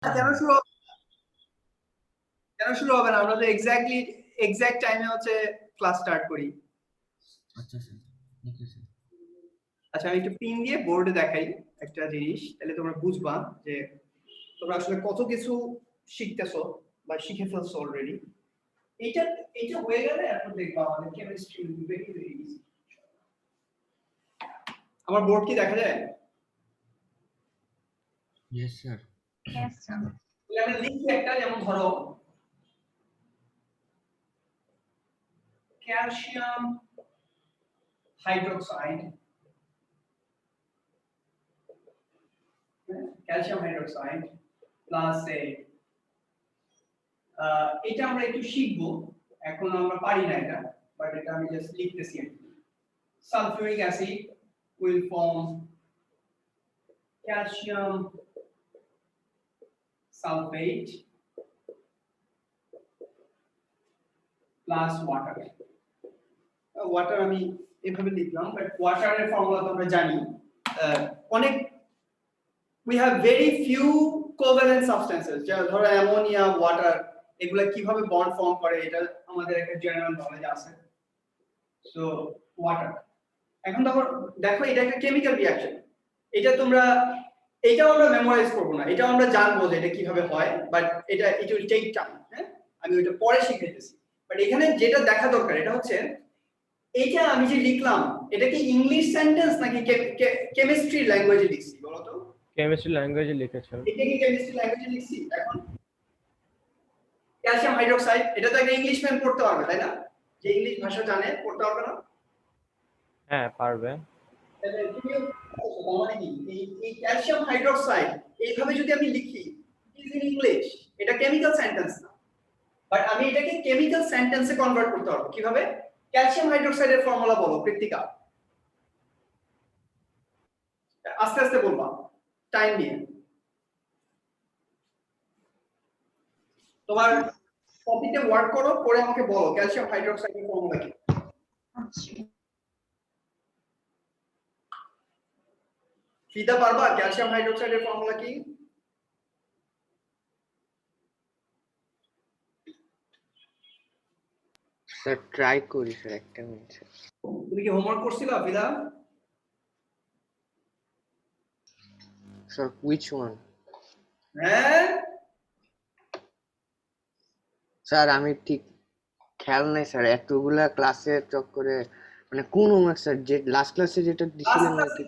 কেন শুরু কেন শুরু হবে না? আমরা তো এক্সাক্ট টাইমে হচ্ছে ক্লাস স্টার্ট করি। আচ্ছা স্যার, ওকে স্যার। আচ্ছা, আমি একটু পিন দিয়ে বোর্ডে দেখাই একটা জিনিস, তাহলে তোমরা বুঝবা যে তোমরা আসলে কত কিছু শিখতেছো বা শিখে ফেলছো অলরেডি। এটা এটা হয়ে গেলে এখন দেখবা আমাদের কেমিস্ট্রি ভেরি ভেরি ইজি। আমার বোর্ড কি দেখা যায়? Yes sir. Yes, sir. তাহলে আমরা লিখি একটা, যেমন ধরো calcium hydroxide, calcium hydroxide plus এটা আমরা একটু শিখবো, এখন আমরা পারি না এটা, বাট এটা আমি জাস্ট লিখতেছি আর কি। Sulphuric acid will form calcium sulfate plus water. Water আমি এভাবে লিখলাম, বাট ওয়াটারের ফর্মুলা তো আমরা জানি। অনেক we have very few covalent substances, যেমন ধরো অ্যামোনিয়া, ওয়াটার, এগুলা কিভাবে বন্ড ফর্ম করে এটা আমাদের একটা জেনারেল নলেজ আছে। সো ওয়াটার, এখন দেখো এটা একটা কেমিক্যাল রিঅ্যাকশন। এটাও আমরা মেমোরাইজ করব না, এটা আমরা জানবো যে এটা কিভাবে হয়, বাট এটা ইট উইল টেক টাইম। হ্যাঁ, আমি ওইটা পরে শিখাইতেছি। বাট এখানে যেটা দেখা দরকার এটা হচ্ছে এইটা আমি যে লিখলাম, এটা কি ইংলিশ সেন্টেন্স নাকি কেমিস্ট্রি ল্যাঙ্গুয়েজে লিখছি বলো তো? কেমিস্ট্রি ল্যাঙ্গুয়েজে লিখেছেন। এটা কি কেমিস্ট্রি ল্যাঙ্গুয়েজে লিখছি? এখন ক্যালসিয়াম হাইড্রোক্সাইড, এটা তো একটা ইংলিশ ম্যান পড়তে পারবে, তাই না? যে ইংলিশ ভাষা জানে পড়তে পারবে না? হ্যাঁ, পারবে। তাহলে তুমিও মানে কি এই ক্যালসিয়াম হাইড্রোক্সাইড এইভাবে যদি আমি লিখি, ইজ ইন ইংলিশ, এটা কেমিক্যাল সেন্টেন্স না, বাট আমি এটাকে কেমিক্যাল সেন্টেন্সে কনভার্ট করতে পারবো কিভাবে? ক্যালসিয়াম হাইড্রোক্সাইডের ফর্মুলা বলো কৃত্তিকা, আস্তে আস্তে বলবা, টাইম নিয়ে। তোমার কপিতে ওয়ার্ক করো, করে আমাকে বলো ক্যালসিয়াম হাইড্রোক্সাইডের ফর্মুলা কি। ফিদা পারবা ক্যালসিয়াম হাইড্রোক্সাইডের ফর্মুলা কি? স্যার ট্রাই করি স্যার, একটা মিনিট। তুমি কি হোমওয়ার্ক করছিলা ফিদা? Sir which one? হ্যাঁ স্যার আমি ঠিক খেয়াল নাই স্যার, এতগুলা ক্লাসের চক্করে, মানে কোন হোমওয়ার্ক স্যার? যে লাস্ট ক্লাসে যেটা দিছিলেন নাকি?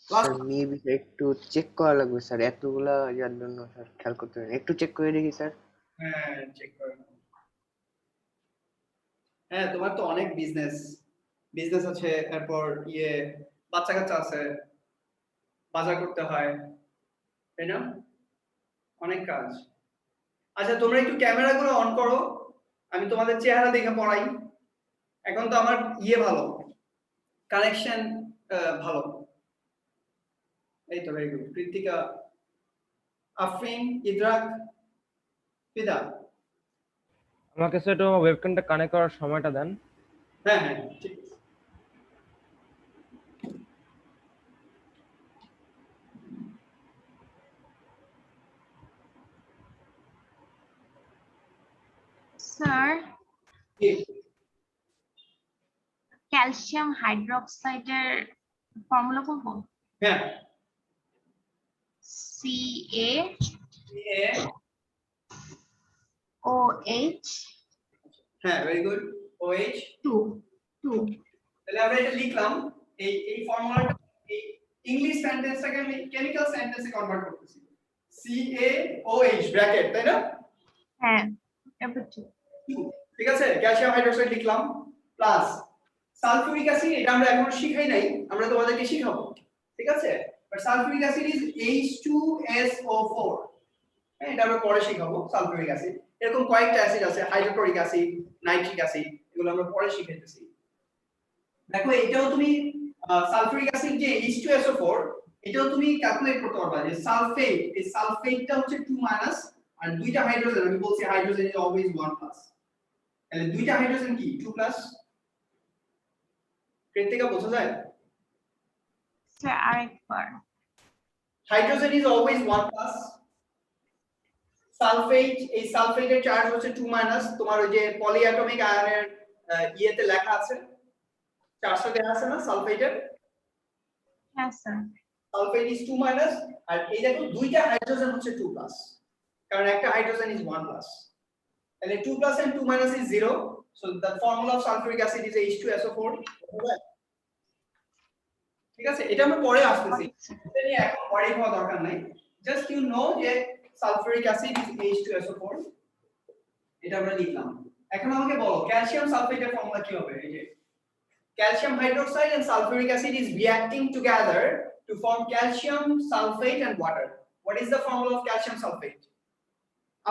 স্যার মেবি একটু চেক করা লাগবে স্যার, এতগুলা যার জন্য স্যার খেয়াল করতে পারেন, একটু চেক করে দেখি স্যার। হ্যাঁ চেক করে নাও। হ্যাঁ, তোমার তো অনেক বিজনেস আছে, এরপর বাচ্চা কাচ্চা আছে, বাজার করতে হয়, তাই না? অনেক কাজ। আচ্ছা, তোমরা একটু ক্যামেরাগুলো অন করো, আমি তোমাদের চেহারা দেখে পড়াই। এখন তো আমার ভালো, কানেকশন ভালো। এই তো, ভেরি গুড। কৃত্তিকা, আফরিন, ইদ্রাক, ফিদা। আমাকে স্যার একটু ওয়েবক্যামটা কানেক্ট করার সময়টা দেন। হ্যাঁ হ্যাঁ, ঠিক আছে। Sir, ক্যালসিয়াম হাইড্রোক্সাইডের ফর্মুলা বলবো? হ্যাঁ, CaOH। হ্যাঁ, ভেরি গুড। OH 2 তাহলে আমরা এটা লিখলাম, এই ফর্মুলাটা এই ইংলিশ সেন্টেন্সটাকে আমি কেমিক্যাল সেন্টেন্সে কনভার্ট করতেছি। CaOH ব্র্যাকেট, তাই না? হ্যাঁ, এবার 2। ঠিক আছে, ক্যালসিয়াম হাইড্রোক্সাইড লিখলাম প্লাস সালফিউরিক অ্যাসিড, এটা আমরা এখনো শিখাই নাই, আমরা তোমাদেরকে শিখাবো, ঠিক আছে? But sulphuric acid is H2SO4, হ্যাঁ, এটা আমরা পরে শিখাবো। সালফিউরিক অ্যাসিড, এরকম কয়েকটা অ্যাসিড আছে, হাইড্রোক্লোরিক অ্যাসিড, নাইট্রিক অ্যাসিড, এগুলো আমরা পরে শিখাইতেছি। দেখো এটাও তুমি সালফিউরিক অ্যাসিড যে H2SO4, এটাও তুমি ক্যালকুলেট করতে পারবা যে সালফেট, এই সালফেটটা হচ্ছে 2- আর দুইটা হাইড্রোজেন, আমি বলছি হাইড্রোজেন ইজ অলওয়েজ 1+, তাহলে দুইটা হাইড্রোজেন কি 2+। কৃত্তিকা বোঝা যায়? স্যার আরেকবার। Hydrogen is always 1 plus. Sulphate, এই সালফেটের চার্জ হচ্ছে 2 মাইনাস। তোমার ওই যে পলিঅ্যাটমিক আয়নের ইয়েতে লেখা আছে, চার্জটা দেওয়া আছে না সালফেটের। হ্যাঁ স্যার। সালফেট ইজ 2 মাইনাস, আর এই দেখো দুইটা হাইড্রোজেন হচ্ছে 2 প্লাস, কারণ একটা হাইড্রোজেন ইজ 1 প্লাস। তাহলে 2 plus and 2 minus is 0, so the formula of sulfuric acid is H2SO4. ঠিক আছে, এটা আমরা পরে আসতেছি, এটা নিয়ে এখন পরে হওয়া দরকার নাই। জাস্ট ইউ নো যে সালফিউরিক অ্যাসিড ইজ H2SO4, এটা আমরা লিখলাম। এখন আমাকে বলো ক্যালসিয়াম সালফেটের ফর্মুলা কি হবে? এই যে calcium hydroxide and sulfuric acid is reacting together to form calcium sulfate and water. What is the formula of calcium sulfate?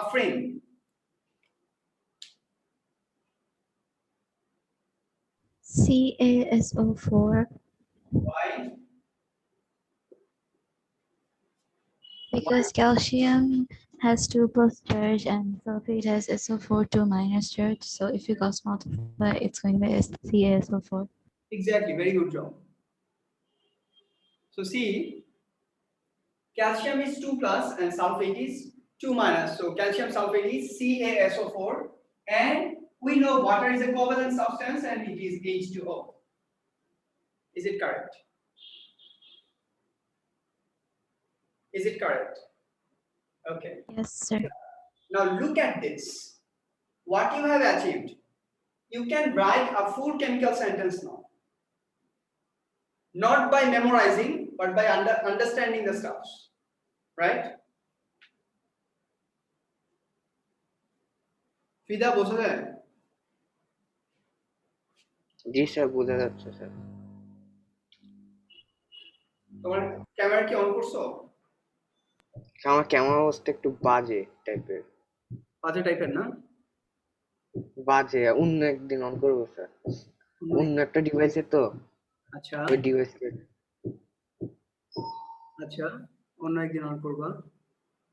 Afrin. CaSO4 Why? because calcium has 2 plus charge and sulfate has SO4 2 minus charge. So if you cross multiply, it's going to be CaSO4. Exactly, very good job. So see, calcium is 2 plus and sulfate is 2 minus. So calcium sulfate is CaSO4, and we know water is a covalent substance and it is H2O. Is it correct? Is it correct? Okay. Yes, sir. Now look at this. What you have achieved. You can write a full chemical sentence now. Not by memorizing, but by understanding the stuffs. Right? ফিদা বোঝা যায়? জি sir, বোঝা যাচ্ছে sir. তোমার camera কি on করছো? আমার camera অবস্থা একটু বাজে টাইপের। বাজে টাইপের না? বাজে, অন্য একদিন অন করবো স্যার, অন্য একটা ডিভাইসে তো। আচ্ছা ওই ডিভাইসে। আচ্ছা, অন্য একদিন অন করবা।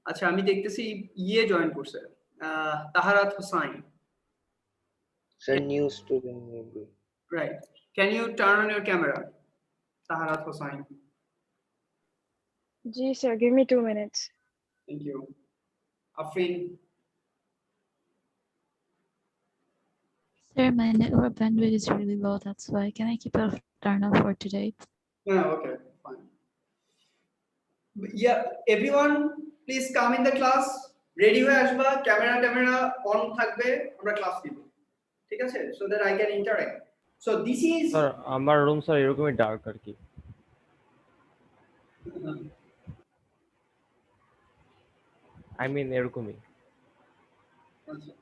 আচ্ছা, আমি দেখতেছি ইয়ে জয়েন করছে, Taharat Hossain. Sir new student maybe. Right. Can you turn on your camera? Taharat Hossain. Ji sir, give me 2 minutes. Thank you. Afrin. Sir, my network bandwidth is really low. That's why. Can I keep it turned off for today? Yeah, okay, fine. Yeah, everyone, please come in the class. Ready হয়ে আসবা, camera on থাকবে, আমরা class নিব। ঠিক আছে? So that I can interact. So this is sir আমার room sir এরকমই dark আর কি। আই মিন এরকমই। আচ্ছা,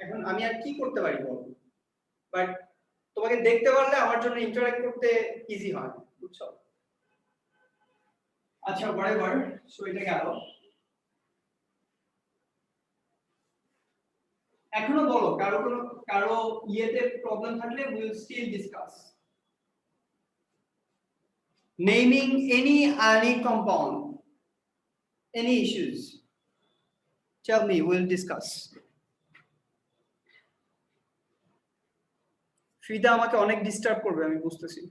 এখন আমি আর কি করতে পারি বল? বাট তোমাকে দেখতে পারলে আমার জন্য ইন্টারঅ্যাক্ট করতে ইজি হয়, বুঝছো? আচ্ছা, whatever, সো এটা গেল। এখনো বলো, কারো ইয়েতে প্রবলেম থাকলে we will still discuss. Naming any ionic compound, any issues, tell me, we'll discuss. ফিদা আমাকে অনেক ডিস্টার্ব করবে, আমি বুঝতেছি।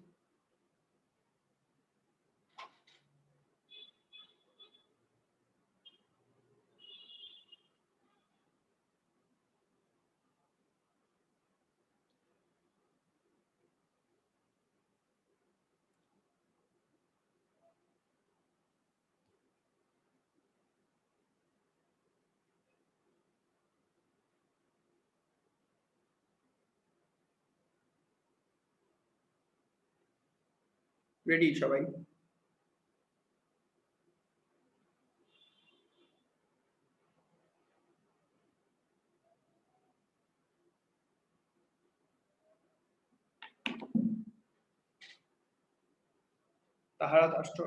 রেডি সবাই? তাহারাত আসছো?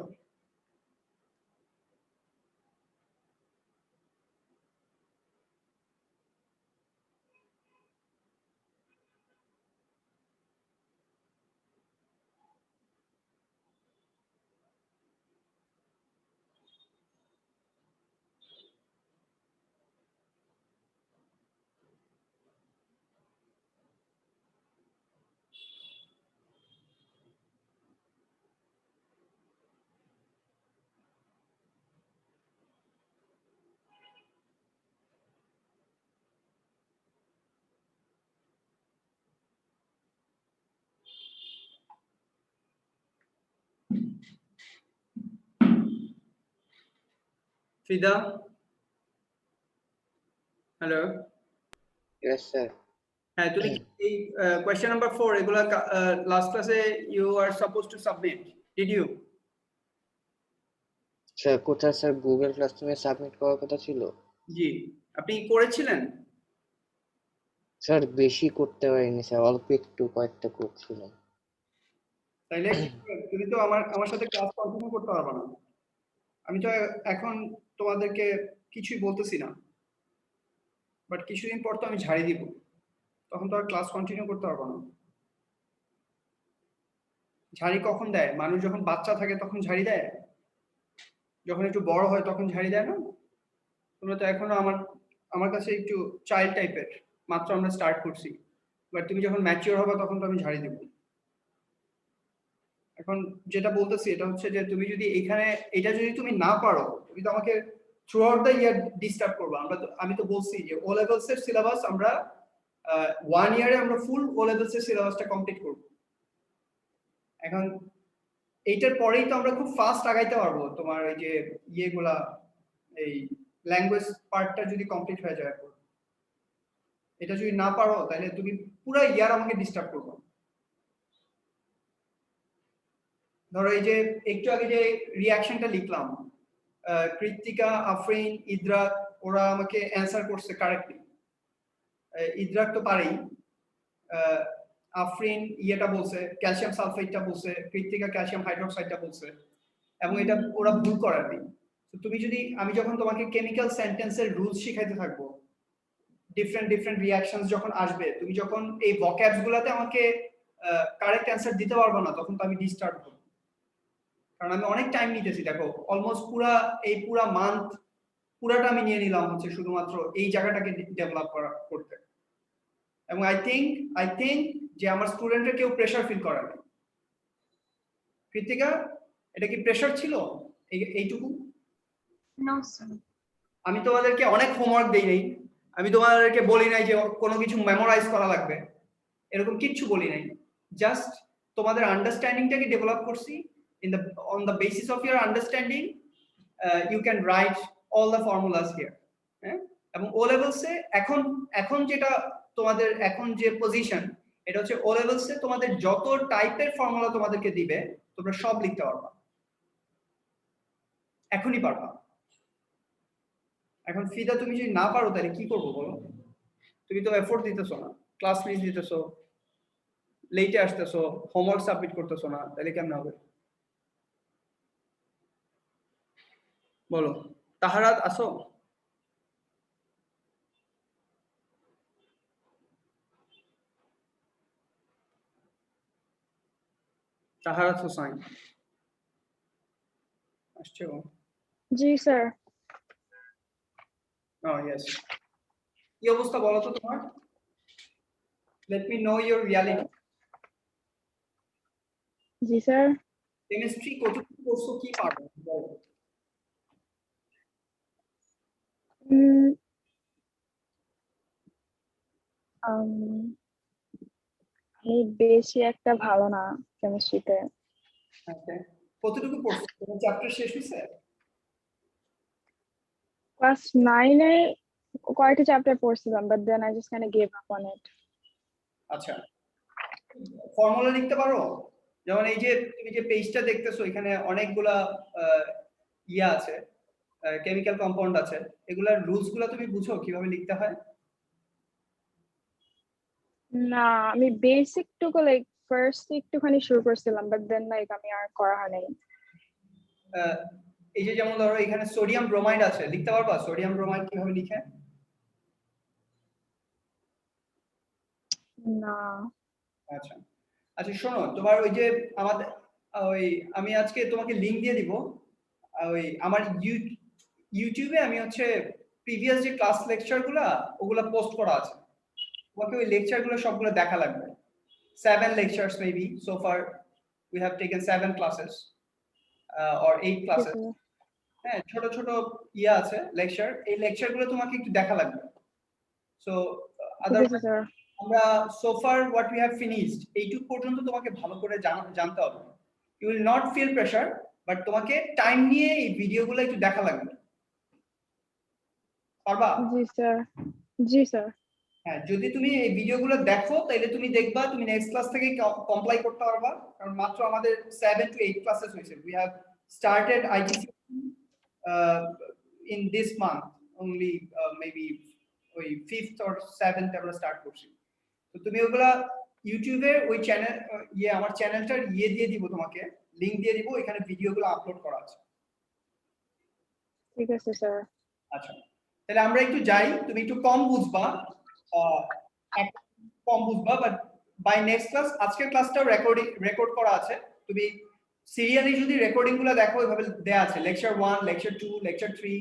ফিদা, হ্যালো। Yes, sir. হ্যাঁ, তুমি এই কোয়েশ্চেন নাম্বার 4 এগুলা লাস্ট ক্লাসে you are suppose to submit, did you? Sir কোথায় স্যার গুগল ক্লাসরুমে সাবমিট করার কথা ছিল? জি, আপনি করেছিলেন? স্যার বেশি করতে পারিনি স্যার, অল্প একটু কয়েকটা করছিলাম। তাইলে তুমি তো আমার সাথে ক্লাস কন্টিনিউ করতে পারবে না। আমি তো এখন তোমাদেরকে কিছুই বলতেছি না, বাট কিছুদিন পর তো আমি ঝাড়ি দিব, তখন তো আর ক্লাস কন্টিনিউ করতে পারবো না। ঝাড়ি কখন দেয়? মানুষ যখন বাচ্চা থাকে তখন ঝাড়ি দেয়, যখন একটু বড় হয় তখন ঝাড়ি দেয় না? তোমরা তো এখনো আমার কাছে একটু চাইল্ড টাইপের, মাত্র আমরা স্টার্ট করছি, বাট তুমি যখন ম্যাচিওর হবে তখন তো আমি ঝাড়ি দেব। এখন যেটা বলতেছি এটা হচ্ছে যে তুমি যদি এখানে এটা যদি তুমি না পারো, তুমি তো আমাকে through out the year disturb করবে। আমি তো বলছি যে ও লেভেলস এর সিলেবাস আমরা 1 ইয়ারে আমরা ফুল ও লেভেলস এর সিলেবাসটা কমপ্লিট করব। এখন এইটার পরেই তো আমরা খুব ফাস্ট আগাইতে পারবো। তোমার এই যে ইয়েগুলা, এই ল্যাঙ্গুয়েজ পার্টটা যদি কমপ্লিট হয়ে যায়, এটা যদি না পারো তাহলে তুমি পুরো ইয়ার আমাকে ডিস্টার্ব করবে। ধরো এই যে একটু আগে যে রিঅ্যাকশনটা লিখলাম, কৃত্তিকা, আফরিন, ইদ্রাক ওরা আমাকে অ্যান্সার করছে কারেক্টলি। ইদ্রাক তো পারেই, আফরিন ইয়েটা বলছে, ক্যালসিয়াম সালফেটটা বলছে, কৃত্তিকা ক্যালসিয়াম হাইড্রোক্সাইডটা বলছে, এবং এটা ওরা ভুল করেনি। তো তুমি যদি, আমি যখন তোমাকে কেমিক্যাল সেন্টেন্সের রুলস শিখাইতে থাকবো, ডিফারেন্ট রিঅ্যাকশনস যখন আসবে, তুমি যখন এই ভোক্যাবস গুলাতে আমাকে কারেক্ট অ্যান্সার দিতে পারবো না, তখন তো আমি ডিস্টার্ব হব। কারণ আমি অনেক টাইম নিতেছি, দেখো অলমোস্ট পুরা মান্থ পুরাটা আমি নিয়ে নিলাম হচ্ছে শুধুমাত্র এই জায়গাটাকে ডেভেলপ করতে। এবং আই থিঙ্ক যে আমার স্টুডেন্টরা কেউ প্রেশার ফিল করে না। কৃতিকা, এটা কি প্রেশার ছিল এইটুকু? No, sir. আমি তোমাদেরকে অনেক হোমওয়ার্ক দেই নাই, আমি তোমাদেরকে বলি নাই যে কোনো কিছু মেমোরাইজ করা লাগবে, এরকম কিচ্ছু বলি নাই। জাস্ট তোমাদের আন্ডারস্ট্যান্ডিংটাকে ডেভেলপ করছি। on the basis of your understanding, you can write all the formulas here. হ্যাঁ, এবং ও লেভেলসে এখন যেটা তোমাদের এখন যে পজিশন, এটা হচ্ছে ও লেভেলসে তোমাদের যত টাইপের ফর্মুলা তোমাদেরকে দিবে তোমরা সব লিখতে পারবা, এখনই পারবা। এখন ফিদা, তুমি যদি না পারো তাহলে কি করবো বলো? তুমি তো এফোর্ট দিতেছো না, ক্লাস মিস দিতেছো, লেটে আসতেছো, হোমওয়ার্ক সাবমিট করতেছো না, তাহলে কেমন হবে বলো? তাহারাত আসো? তাহারাত হোসাইন আসছো? জি স্যার। ইয়েস। কি অবস্থা বলো তো তোমার? Let me know your reality. G sir. Chemistry কতটুকু পড়ছো, কি পারো বলো? আমি বেশি একটা ভালো না কেমিস্ট্রিতে। আচ্ছা, কতটুকু পড়ছো? তোমার চ্যাপ্টার শেষ হয়েছে? ক্লাস 9 এ কয়েকটা চ্যাপ্টার পড়ছিলাম, but then I just kind of gave up on it. আচ্ছা, ফর্মুলা লিখতে পারো? যেমন এই যে তুমি যে পেজটা দেখতেছো, এখানে অনেকগুলা ইয়া আছে, কেমিক্যাল কম্পাউন্ড আছে, এগুলার রুলস গুলা তুমি বুঝো কিভাবে লিখতে হয়? না, আমি বেসিক টুকু লাইক ফার্স্ট একটুখানি শুরু করছিলাম, বাট দেন লাইক আমি আর করা হয় নাই। এই যে যেমন ধরো এখানে সোডিয়াম ব্রোমাইড আছে, লিখতে পারবা সোডিয়াম ব্রোমাইড কিভাবে লিখে? না। আচ্ছা আচ্ছা, শোনো, তোমার ওই যে আমাদের ওই আমি আজকে তোমাকে লিংক দিয়ে দিব, ওই আমার ইউটিউবে আমি হচ্ছে প্রিভিয়াস যে ক্লাস লেকচার গুলা ওগুলা পোস্ট করা আছে, তোমাকে ওই লেকচার গুলো সবগুলো দেখা লাগবে। 7 lectures maybe so far, we have taken 7 classes or 8 classes. হ্যাঁ, ছোট ছোট ইয়া আছে লেকচার, এই লেকচার গুলো তোমাকে একটু দেখা লাগবে। সো আদারওয়াইজ আমরা so far what we have finished এইটুকু পর্যন্ত তোমাকে ভালো করে জানতে হবে। You will not feel pressure, but তোমাকে টাইম নিয়ে এই ভিডিওগুলো একটু দেখা লাগবে। পারবা? জি স্যার। জি স্যার। হ্যাঁ, যদি তুমি এই ভিডিওগুলো দেখো তাহলে তুমি দেখবা তুমি নেক্সট ক্লাস থেকে কমপ্লাই করতে পারবা, কারণ মাত্র আমাদের 7 to 8 ক্লাসেস হয়েছে। We have started ITC in this month only, maybe ওই 5th or 7th আমরা স্টার্ট করছি। তো তুমি ওগুলা ইউটিউবে ওই চ্যানেল আমার চ্যানেলটার দিয়ে দিব, তোমাকে লিংক দিয়ে দিব, এখানে ভিডিওগুলো আপলোড করা আছে। ঠিক আছে স্যার। আচ্ছা, তাহলে আমরা একটু যাই, তুমি একটু কম বুঝবা, কম বুঝবা, বাট বাই নেক্সট ক্লাস, আজকের ক্লাসটাও রেকর্ড করা আছে, তুমি সিরিয়ালি যদি রেকর্ডিং গুলো দেখো এভাবে দেয়া আছে, lecture 1, lecture 2, lecture 3,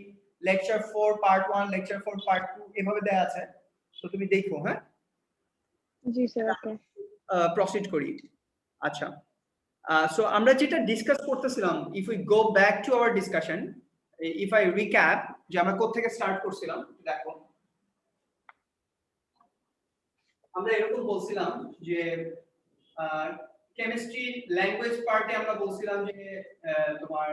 lecture 4 part 1, lecture 4 part 2 এভাবে দেয়া আছে, তো তুমি দেখো। হ্যাঁ, জি স্যার, ওকে। প্রসিড করি। আচ্ছা, সো আমরা যেটা ডিসকাস করতেছিলাম, if we go back to our discussion, if I recap যে আমরা কোথা থেকে স্টার্ট করছিলাম, দেখো আমরা এরকম বলছিলাম যে কেমিস্ট্রি ল্যাঙ্গুয়েজ পার্টে আমরা বলছিলাম যে তোমার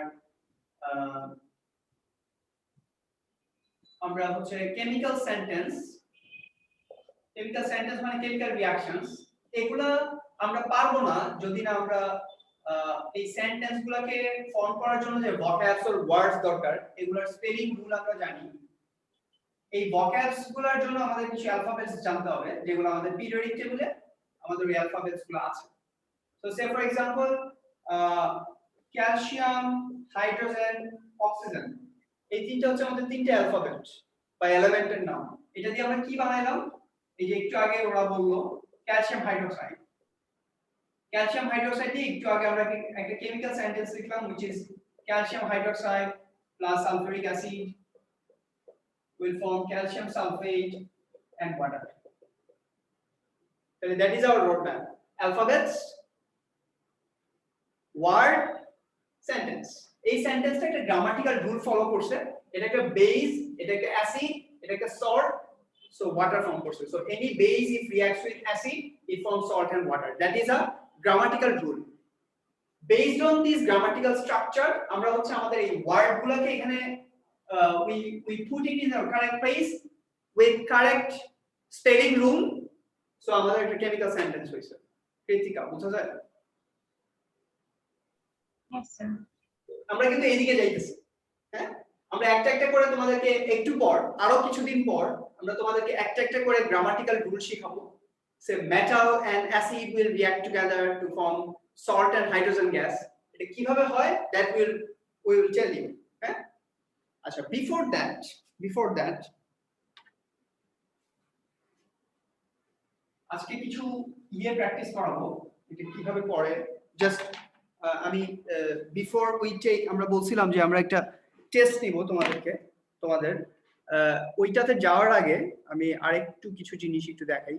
আমরা হচ্ছে কেমিক্যাল সেন্টেন্স মানে কেমিক্যাল রিঅ্যাকশনস, এগুলা আমরা পারবো না যদি না আমরা এই সেন্টেন্স গুলাকে ফর্ম করার জন্য যে ভোক্যাবস অর ওয়ার্ডস দরকার, এগুলার স্পেলিং রুল আমরা জানি। এই ভোক্যাবস গুলার জন্য আমাদের কিছু অ্যালফাবেটস জানতে হবে, যেগুলো আমাদের পিরিয়ডিক টেবিলে আমাদের ওই অ্যালফাবেটস গুলো আছে। So say for example calcium, hydrogen, oxygen, এই তিনটা হচ্ছে আমাদের তিনটা অ্যালফাবেট বা এলিমেন্টের নাম। এটা দিয়ে আমরা কি বানাইলাম, এই যে একটু আগে ওরা বললো ক্যালসিয়াম হাইড্রোক্সাইড। ক্যালসিয়াম হাইড্রোক্সাইড দিয়ে একটু আগে আমরা একটা কেমিক্যাল সেন্টেন্স লিখলাম, which is calcium hydroxide plus sulfuric acid will form calcium sulfate and water. So that is our roadmap: alphabets, word, sentence. এই সেন্টেন্সটা একটা গ্রামাটিক্যাল রুল ফলো করছে, এটা একটা বেস, এটা একটা অ্যাসিড, এটা একটা সল্ট, so water form করছে। So any base if reacts with acid it forms salt and water. That is a grammatical rule. Based on this grammatical structure আমরা হচ্ছে আমাদের এই ওয়ার্ড গুলোকে এখানে we put it in the correct place with correct spelling rule, so আমাদের একটা chemical sentence হইছে। কৃতিকা বুঝা যায়? Yes, sir. আমরা কিন্তু এইদিকে যাইতেছি। হ্যাঁ, আমরা একটা একটা করে তোমাদেরকে একটু পর, আরো কিছুদিন পর আমরা তোমাদেরকে একটা একটা করে গ্রামাটিক্যাল রুল শেখাবো। সে metal and acid will react together to form salt and hydrogen gas. এটা কিভাবে হয় that we will tell you. হ্যাঁ, আচ্ছা, before that আজকে কিছু প্র্যাকটিস করাবো, এটা কিভাবে করে। জাস্ট আমি বিফোর উই টেক, আমরা বলছিলাম যে আমরা একটা টেস্ট নিব তোমাদের ওইটাতে যাওয়ার আগে আমি আরেকটু কিছু জিনিস একটু দেখাই।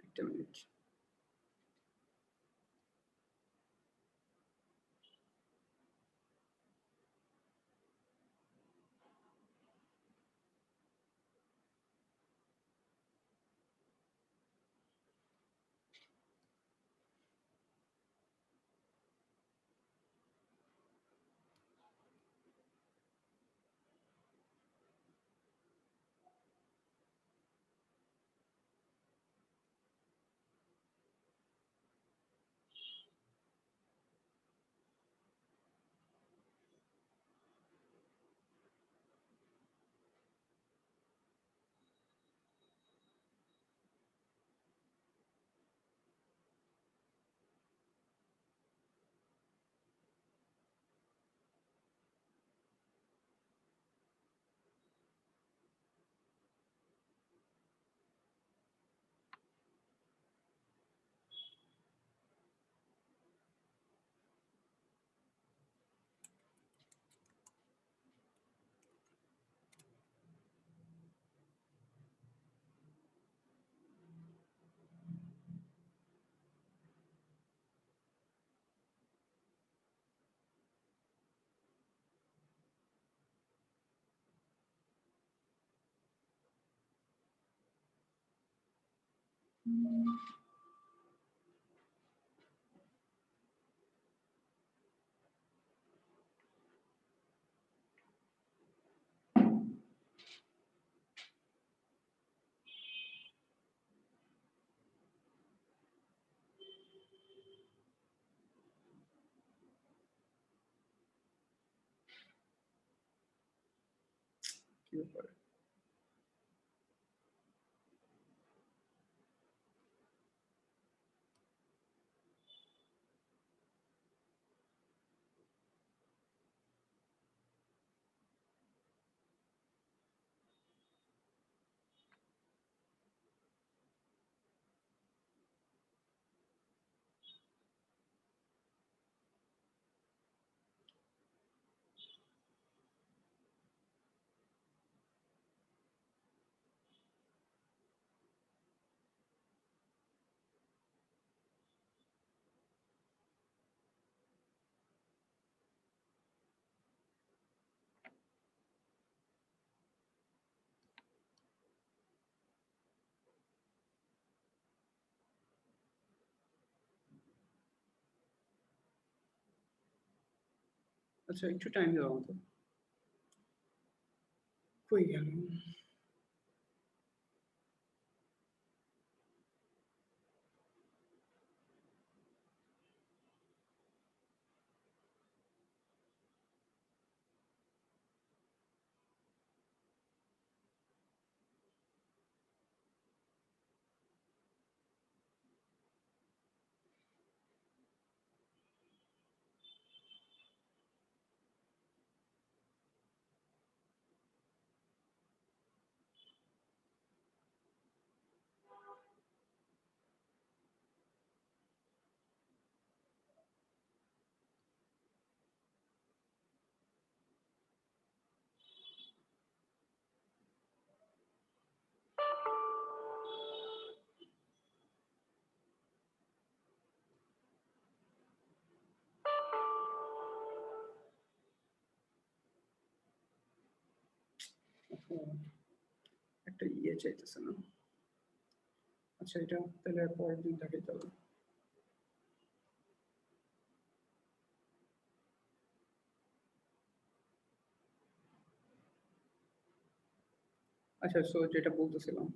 একটা মিনিট। কি ব্যাপার? আচ্ছা একটু টাইম দাও আমাকে। কই গেল? একটা ইয়ে চাইতেছে না। আচ্ছা এটা তাহলে পরের দিন দেখাইতে হবে। আচ্ছা সো যেটা বলতেছিলাম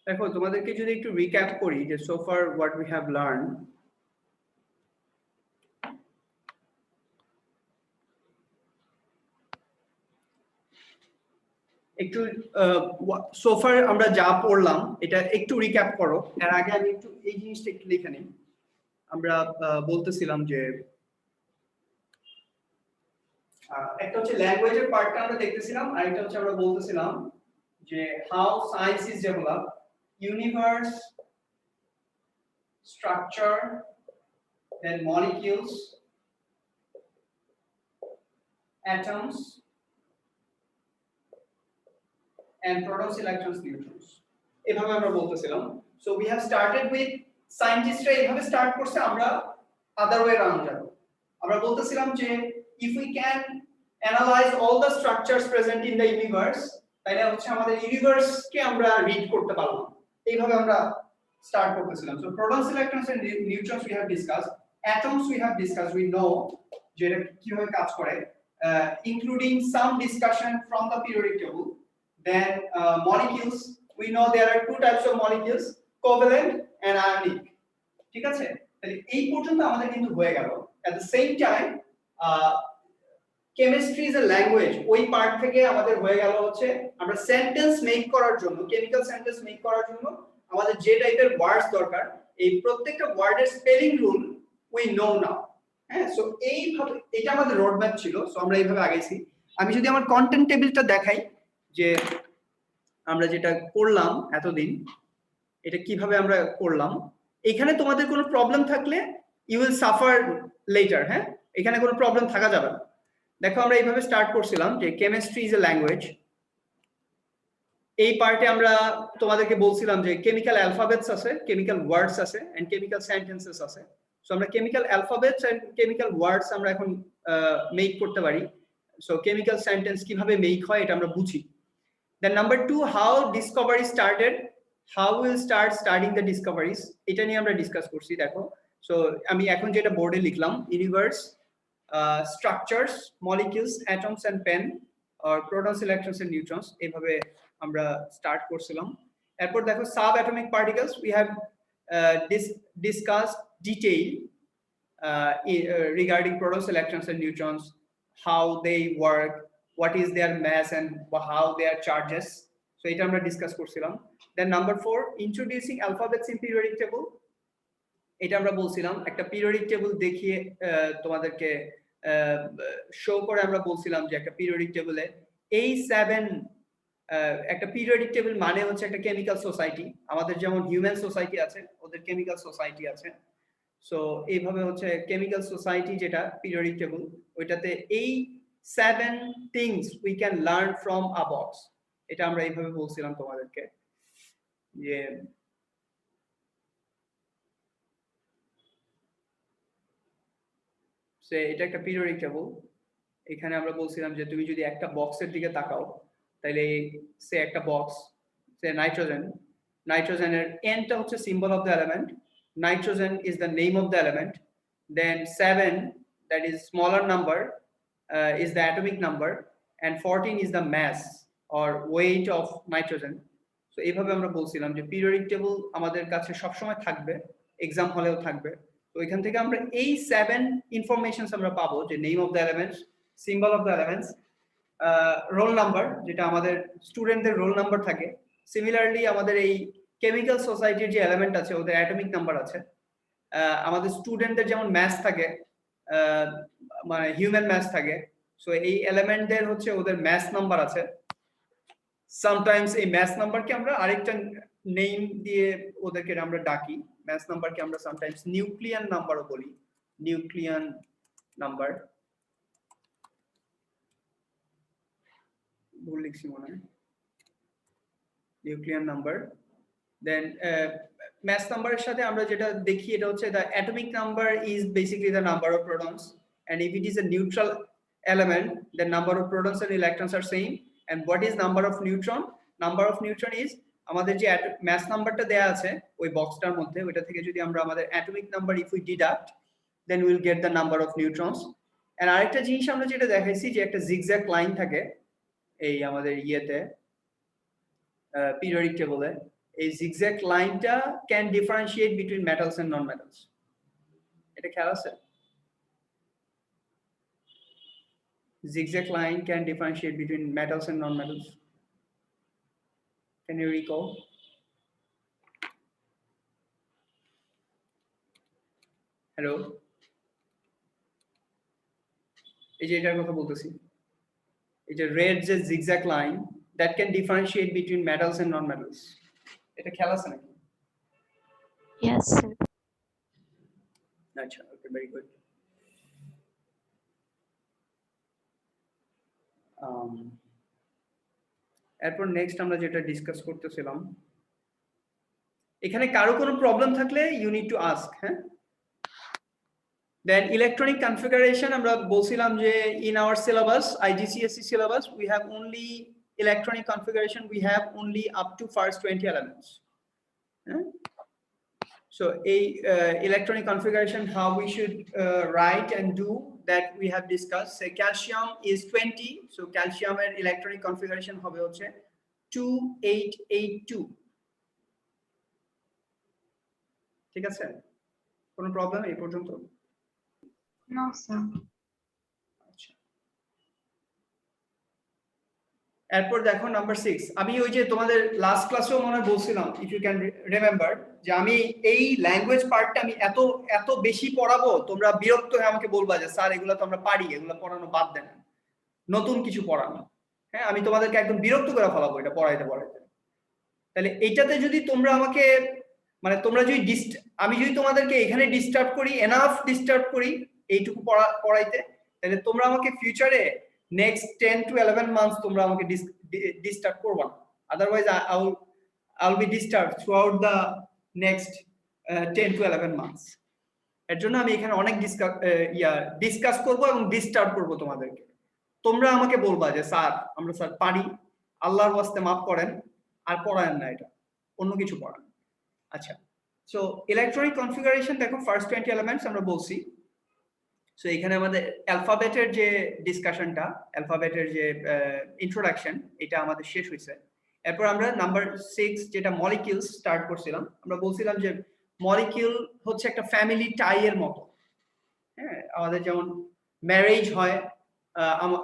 দেখো তোমাদেরকে যদি একটু রিক্যাপ করি যে so far what we have learn, একটু সো ফার আমরা যা পড়লাম এটা একটু রিক্যাপ করো। এর আগে আমি একটু এই জিনিসটা একটু লিখে নিই। আমরা বলতেছিলাম যে একটা হচ্ছে ল্যাঙ্গুয়েজের পার্টটা আমরা দেখতেছিলাম, আর একটা হচ্ছে আমরা বলতেছিলাম যে how science is develop, universe, structure, then molecules, atoms and protons, electrons, neutrons, এভাবে আমরা বলতেছিলাম। So we have started with সায়েন্টিস্টরা এভাবে স্টার্ট করছে, আমরা আদার ওয়ে রাউন্ড যাব। আমরা বলতেছিলাম যে if we can analyze all the structures present in the universe, তাহলে হচ্ছে আমাদের ইউনিভার্স কে আমরা রিড করতে পারলাম। এইভাবে আমরা স্টার্ট করতেছিলাম। So protons, electrons and neutrons we have discussed, atoms we have discussed, we know যে এটা কিভাবে কাজ করে, including some discussion from the periodic table. Then molecules, we know there are two types of molecules, covalent and ionic. ঠিক আছে, তাহলে এই পর্যন্ত আমাদের কিন্তু হয়ে গেল। at the same time chemistry is a language, ওই পার্ট থেকে আমাদের হয়ে গেল হচ্ছে আমরা সেন্টেন্স মেক করার জন্য, কেমিক্যাল সেন্টেন্স মেক করার জন্য আমাদের যে টাইপের ওয়ার্ডস দরকার, এই প্রত্যেকটা ওয়ার্ডের স্পেলিং রুল উই নো নাও। হ্যাঁ, সো এইভাবে এটা আমাদের রোডম্যাপ ছিল। সো আমরা এইভাবে আগাইছি। আমি যদি আমার কন্টেন্ট টেবিলটা দেখাই যে আমরা যেটা করলাম এতদিন, এটা কিভাবে আমরা করলাম, এখানে তোমাদের কোনো প্রবলেম থাকলে ইউ উইল সাফার লেটার। হ্যাঁ, এখানে কোনো প্রবলেম থাকা যাবে না। দেখো আমরা এইভাবে স্টার্ট করছিলাম যে কেমিস্ট্রি ইজ এ ল্যাঙ্গুয়েজ। এই পার্টে আমরা তোমাদেরকে বলছিলাম যে কেমিক্যাল অ্যালফাবেটস আছে, কেমিক্যাল ওয়ার্ডস আছে এন্ড কেমিক্যাল সেন্টেন্সেস আছে। সো আমরা কেমিক্যাল অ্যালফাবেটস এন্ড কেমিক্যাল ওয়ার্ডস আমরা এখন মেক করতে পারি। সো কেমিক্যাল সেন্টেন্স কিভাবে মেক হয় এটা আমরা বুঝি। Then number 2, how discovery started, how we'll start studying the discoveries, এটা নিয়ে আমরা ডিসকাস করছি। দেখো সো আমি এখন যেটা বোর্ডে লিখলাম, universe, structures, molecules, atoms and pen, or protons, electrons and neutrons, এইভাবে আমরা স্টার্ট করছিলাম। এরপর দেখো sub atomic particles we have discussed detail regarding protons, electrons and neutrons, how they work, what is their mass and how they are charges. So এটা আমরা discuss করছিলাম। Then number 4, introducing alphabets in periodic table. এটা আমরা বলছিলাম একটা periodic table দেখিয়ে তোমাদেরকে show করে আমরা বলছিলাম যে একটা পিরিয়ডিক টেবিলে এই 7 একটা পিরিয়ডিক টেবিল মানে হচ্ছে একটা কেমিক্যাল সোসাইটি, আমাদের যেমন হিউম্যান সোসাইটি আছে ওদের কেমিক্যাল সোসাইটি আছে। সো এইভাবে হচ্ছে কেমিক্যাল সোসাইটি যেটা পিরিয়ডিক টেবিল, ওইটাতে এই 7 things we can learn from a box, এটা আমরা এইভাবে বলছিলাম তোমাদেরকে যে এটা একটা পিরিয়ডিক টেবিল। এখানে আমরা বলছিলাম যে তুমি যদি একটা বক্সের দিকে তাকাও তাহলে সে একটা বক্স, সে নাইট্রোজেনের এনটা হচ্ছে symbol of the element, nitrogen is the name of the element, then 7 that is smaller number is the atomic number and 14 is the mass or weight of nitrogen. So এইভাবে আমরা বলছিলাম যে পিরিয়ডিক টেবিল আমাদের কাছে সব সময় থাকবে, exam হলেও থাকবে। তো এখান থেকে আমরা এই 7 ইনফরমেশনস আমরা পাবো যে name of the elements, symbol of the elements, roll number যেটা আমাদের স্টুডেন্টদের রোল নাম্বার থাকে। সিমিলারলি আমাদের এই কেমিক্যাল সোসাইটির যে এলিমেন্ট আছে ওদের অ্যাটমিক নাম্বার আছে। আমাদের স্টুডেন্টদের যেমন ম্যাথ থাকে, মানে হিউম্যান ম্যাথ থাকে, সো এই এলিমেন্টদের হচ্ছে ওদের ম্যাথ নাম্বার আছে। সামটাইমস এই ম্যাথ নাম্বারকে আমরা আরেকটা নেম দিয়ে ওদেরকে আমরা ডাকি, ম্যাথ নাম্বারকে আমরা সামটাইমস নিউক্লিয়ান নাম্বারও বলি, নিউক্লিয়ান নাম্বার, ভুল লিখছি মনে হয়, নিউক্লিয়ান নাম্বার। দেন mass number এর সাথে আমরা যেটা দেখি এটা হচ্ছে the atomic number is basically the number of protons, and if it is a neutral element the number of protons and electrons are same. And what is number of neutron? Number of neutron is আমাদের যে mass নাম্বারটা দেয়া আছে ওই বক্সটার মধ্যে, ওইটা থেকে যদি আমরা আমাদের atomic number if we deduct then we will get the number of neutrons. And আরেকটা জিনিস আমরা যেটা দেখাইছি যে একটা zigzag লাইন থাকে এই আমাদের ইয়েতে periodic table এ, এই zigzag লাইনটা can differentiate between metals and non-metals. এটা খেয়াল আছে? Zigzag line can differentiate between metals and non-metals. Can you recall? Hello? এই যে এটার কথা বলতেছি, এই যে red যে zigzag line that can differentiate between metals and non-metals. এটা খেয়াল আছে নাকি? Yes, sir. আচ্ছা, okay, very good. এরপর নেক্সট আমরা যেটা ডিসকাস করতেছিলাম, এখানে কারো কোনো প্রবলেম থাকলে ইউ নিড টু আস্ক, হ্যাঁ? দেন ইলেকট্রনিক কনফিগারেশন আমরা বলছিলাম যে in our syllabus, IGCSE syllabus, we have only electronic configuration, we have only up to first 20 elements. So a electronic configuration, how we should write and do that we have discussed. Say calcium is 20, so calcium and electronic configuration hobe hocche 2882. ঠিক আছে? কোনো problem এই পর্যন্ত? No, sir. এরপর দেখো number 6, আমি ওই যে তোমাদের লাস্ট ক্লাসেও মনে হয় বলছিলাম, ইফ ইউ ক্যান রিমেম্বার, যে আমি এই ল্যাঙ্গুয়েজ পার্টটা আমি এত বেশি পড়াবো তোমরা বিরক্ত হয়ে আমাকে বলবা যে স্যার এগুলো তো আমরা পারি, এগুলো পড়ানো বাদ দেন, নতুন কিছু পড়ানো। হ্যাঁ, আমি তোমাদেরকে একদম বিরক্ত করে ফেলাবো এটা পড়াইতে। তাহলে এইটাতে যদি তোমরা আমাকে মানে তোমরা যদি আমি যদি তোমাদেরকে এখানে ডিস্টার্ব করি, এনাফ ডিস্টার্ব করি এইটুকু পড়াইতে, তাহলে তোমরা আমাকে ফিউচারে next 10 to 11 months তোমরা আমাকে ডিস্টার্ব করবা না। Otherwise I will be disturbed throughout the next 10 to 11 months. এর জন্য আমি এখানে অনেক ডিসকাস করব এবং ডিস্টার্ব করব তোমাদেরকে। তোমরা আমাকে বলবা যে স্যার আমরা স্যার পারি, আল্লাহর ওয়াস্তে মাফ করেন, আর পড়ায়েন না, এটা অন্য কিছু পড়ান। আচ্ছা, সো ইলেকট্রনিক কনফিগারেশন দেখো ফার্স্ট 20 এলিমেন্টস আমরা বলছি। সো এখানে আমাদের অ্যালফাবেটের যে ডিসকাশনটা, অ্যালফাবেটের যে ইন্ট্রোডাকশন, এটা আমাদের শেষ হয়েছে। এরপর আমরা নাম্বার 6 যেটা মলিকিউলস স্টার্ট করছিলাম, আমরা বলছিলাম যে মলিকিউল হচ্ছে একটা ফ্যামিলি টাই এর মতো। হ্যাঁ, আমাদের যেমন ম্যারেজ হয়,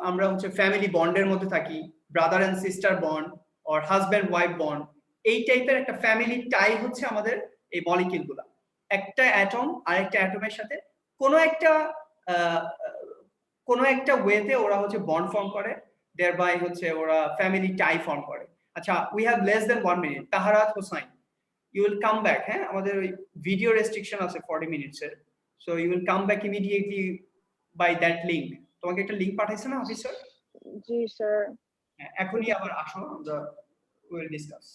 আমরা হচ্ছে ফ্যামিলি বন্ডের মধ্যে থাকি, brother and sister bond or husband wife bond, এই টাইপের একটা ফ্যামিলি টাই হচ্ছে আমাদের এই মলিকিউলগুলো। একটা অ্যাটম আরেকটা অ্যাটমের সাথে কোনো একটা ওয়েতে ওরা হচ্ছে বন্ড ফর্ম করে, দেয়ারবাই হচ্ছে ওরা ফ্যামিলি টাই ফর্ম করে। আচ্ছা, we have less then 1 minute. Taharat Hossain, you will come back. হ্যাঁ, আমাদের ওই ভিডিও রেস্ট্রিকশন আছে 40 মিনিটসের, so you will come back immediately by that link. তোমাকে একটা লিংক পাঠাইছে না অফিসার? জি স্যার। এখনই আবার আসো, আমরা উইল ডিসকাস।